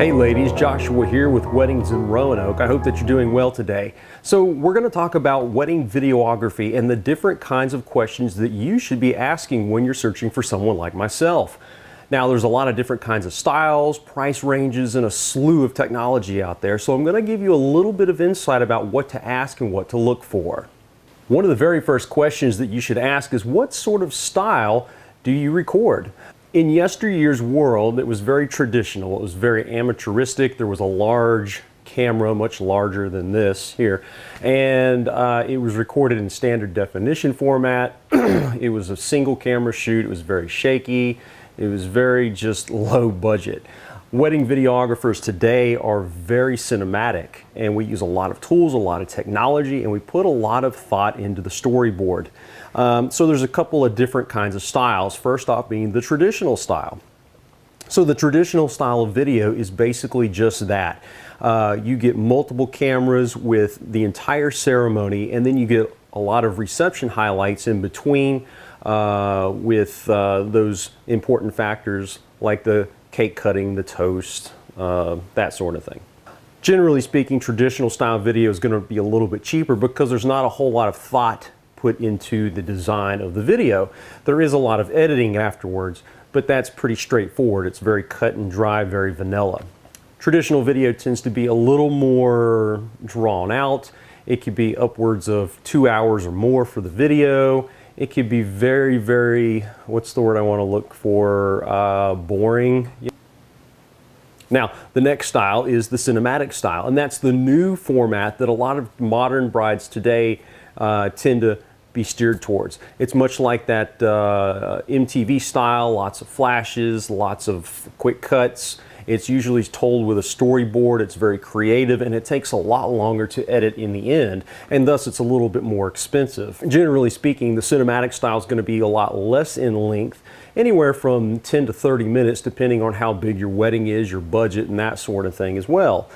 Hey ladies, Joshua here with Weddings in Roanoke. I hope that you're doing well today. So we're going to talk about wedding videography and the different kinds of questions that you should be asking when you're searching for someone like myself. Now there's a lot of different kinds of styles, price ranges, and a slew of technology out there. So I'm going to give you a little bit of insight about what to ask and what to look for. One of the very first questions that you should ask is, what sort of style do you record? In yesteryear's world, it was very traditional. It was very amateuristic. There was a large camera, much larger than this here, and it was recorded in standard definition format. It was a single camera shoot. It was very shaky. It was very just low budget. Wedding videographers today are very cinematic, and we use a lot of tools, a lot of technology, and we put a lot of thought into the storyboard. So there's a couple of different kinds of styles. First off being the traditional style. So the traditional style of video is basically just that. You get multiple cameras with the entire ceremony, and then you get a lot of reception highlights in between with those important factors like the cake cutting, the toast, that sort of thing. Generally speaking, traditional style video is going to be a little bit cheaper because there's not a whole lot of thought put into the design of the video. There is a lot of editing afterwards, but that's pretty straightforward. It's very cut and dry, very vanilla. Traditional video tends to be a little more drawn out. It could be upwards of 2 hours or more for the video. It could be very, what's the word I want to look for, boring. Now, the next style is the cinematic style, and that's the new format that a lot of modern brides today tend to be steered towards. It's much like that MTV style, lots of flashes, lots of quick cuts. It's usually told with a storyboard. It's very creative, and it takes a lot longer to edit in the end, and thus it's a little bit more expensive. Generally speaking, the cinematic style is going to be a lot less in length, anywhere from 10 to 30 minutes, depending on how big your wedding is, your budget, and that sort of thing as well.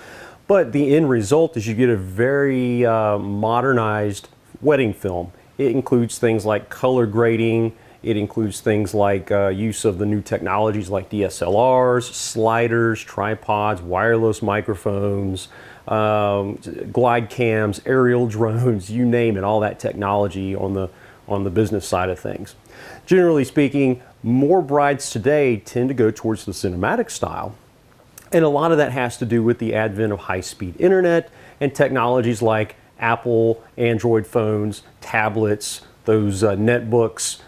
But the end result is you get a very modernized wedding film. It includes things like color grading. It includes things like use of the new technologies like DSLRs, sliders, tripods, wireless microphones, glide cams, aerial drones, you name it, all that technology on the business side of things. Generally speaking, more brides today tend to go towards the cinematic style. And a lot of that has to do with the advent of high-speed internet and technologies like Apple, Android phones, tablets, those netbooks,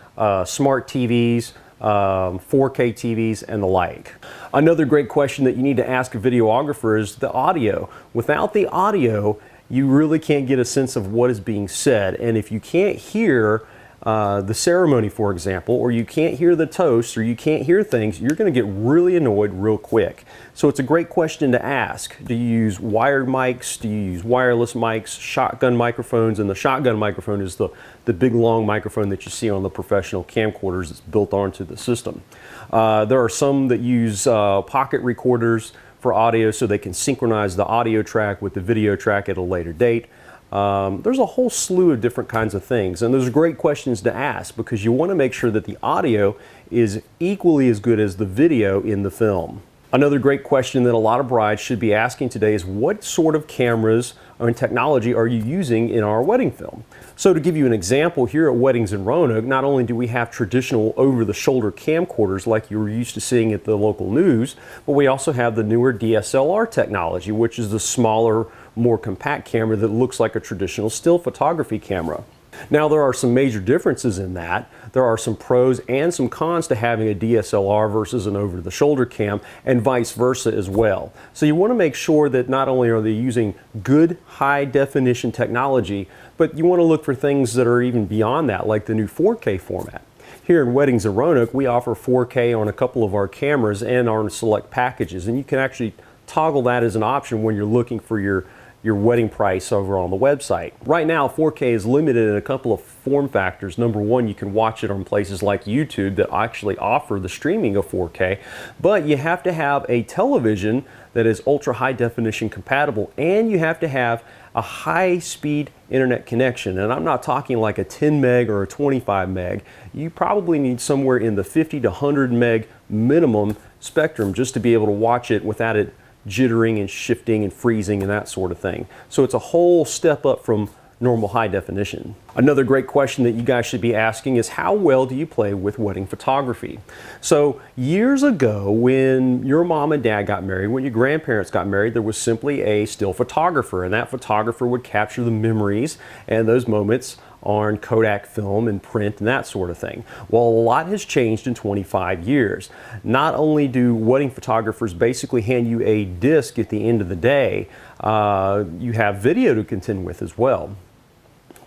smart TVs, 4K TVs, and the like. Another great question that you need to ask a videographer is the audio. Without the audio, you really can't get a sense of what is being said. And if you can't hear the ceremony, for example, or you can't hear the toast, or you can't hear things, you're going to get really annoyed real quick. So it's a great question to ask. Do you use wired mics? Do you use wireless mics, shotgun microphones? And the shotgun microphone is the big long microphone that you see on the professional camcorders that's built onto the system. There are some that use pocket recorders for audio so they can synchronize the audio track with the video track at a later date. There's a whole slew of different kinds of things, and those are great questions to ask because you want to make sure that the audio is equally as good as the video in the film. Another great question that a lot of brides should be asking today is, what sort of cameras and technology are you using in our wedding film? So to give you an example, here at Weddings in Roanoke, not only do we have traditional over-the-shoulder camcorders like you're used to seeing at the local news, but we also have the newer DSLR technology, which is the smaller, more compact camera that looks like a traditional still photography camera. Now there are some major differences in that. There are some pros and some cons to having a DSLR versus an over-the-shoulder cam, and vice versa as well. So you want to make sure that not only are they using good high-definition technology, but you want to look for things that are even beyond that, like the new 4K format. Here in Weddings in Roanoke, we offer 4K on a couple of our cameras and on select packages, and you can actually toggle that as an option when you're looking for your wedding price over on the website. Right now, 4K is limited in a couple of form factors. Number one, you can watch it on places like YouTube that actually offer the streaming of 4K, but you have to have a television that is ultra high definition compatible, and you have to have a high speed internet connection. And I'm not talking like a 10 meg or a 25 meg. You probably need somewhere in the 50 to 100 meg minimum spectrum just to be able to watch it without it jittering and shifting and freezing and that sort of thing. So it's a whole step up from normal high definition. Another great question that you guys should be asking is, how well do you play with wedding photography? So years ago, when your mom and dad got married, when your grandparents got married, there was simply a still photographer, and that photographer would capture the memories and those moments on Kodak film and print and that sort of thing. Well, a lot has changed in 25 years. Not only do wedding photographers basically hand you a disc at the end of the day, you have video to contend with as well.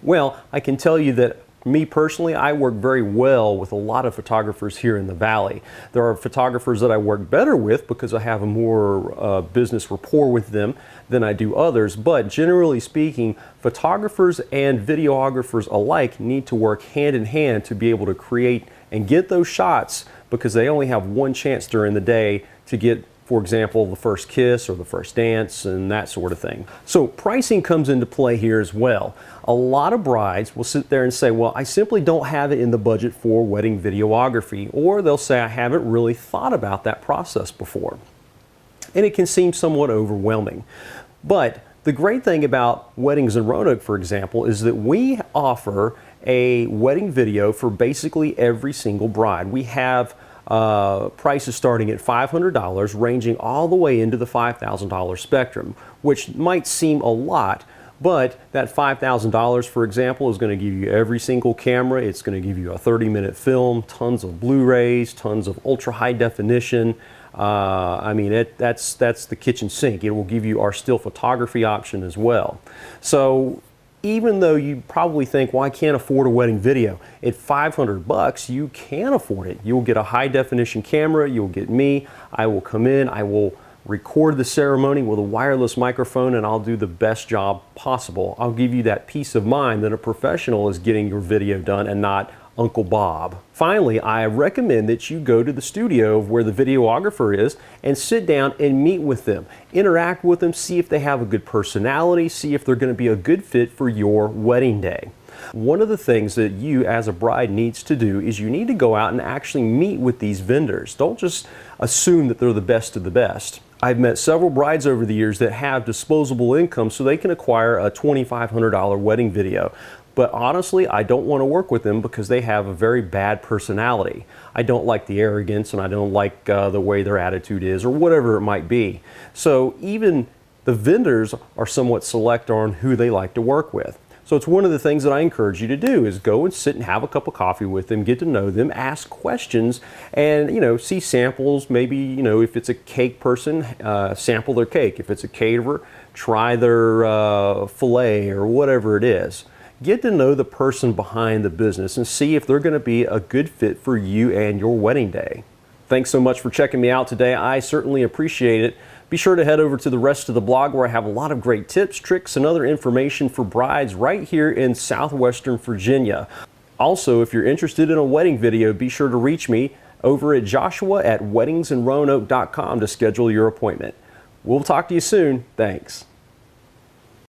Well, I can tell you that me personally, I work very well with a lot of photographers here in the Valley. There are photographers that I work better with because I have a more business rapport with them than I do others, but generally speaking, photographers and videographers alike need to work hand in hand to be able to create and get those shots, because they only have one chance during the day to get, for example, the first kiss or the first dance and that sort of thing. So pricing comes into play here as well. A lot of brides will sit there and say, well, I simply don't have it in the budget for wedding videography, or they'll say, I haven't really thought about that process before. And it can seem somewhat overwhelming. But the great thing about Weddings in Roanoke, for example, is that we offer a wedding video for basically every single bride. We have prices starting at $500, ranging all the way into the $5,000 spectrum, which might seem a lot, but that $5,000, for example, is going to give you every single camera. It's going to give you a 30-minute film, tons of Blu-rays, tons of ultra high definition. I mean, that's the kitchen sink. It will give you our still photography option as well. So even though you probably think, well, I can't afford a wedding video, at $500 you can afford it. You'll get a high definition camera, you'll get me, I will come in, I will record the ceremony with a wireless microphone, and I'll do the best job possible. I'll give you that peace of mind that a professional is getting your video done and not Uncle Bob. Finally, I recommend that you go to the studio where the videographer is and sit down and meet with them. Interact with them, see if they have a good personality, see if they're going to be a good fit for your wedding day. One of the things that you as a bride needs to do is you need to go out and actually meet with these vendors. Don't just assume that they're the best of the best. I've met several brides over the years that have disposable income so they can acquire a $2,500 wedding video. But honestly, I don't want to work with them because they have a very bad personality. I don't like the arrogance, and I don't like the way their attitude is, or whatever it might be. So even the vendors are somewhat select on who they like to work with. So it's one of the things that I encourage you to do is go and sit and have a cup of coffee with them, get to know them, ask questions, and see samples. Maybe if it's a cake person, sample their cake. If it's a caterer, try their filet or whatever it is. Get to know the person behind the business and see if they're going to be a good fit for you and your wedding day. Thanks so much for checking me out today. I certainly appreciate it. Be sure to head over to the rest of the blog where I have a lot of great tips, tricks, and other information for brides right here in southwestern Virginia. Also, if you're interested in a wedding video, be sure to reach me over at joshua@weddingsinroanoke.com to schedule your appointment. We'll talk to you soon. Thanks.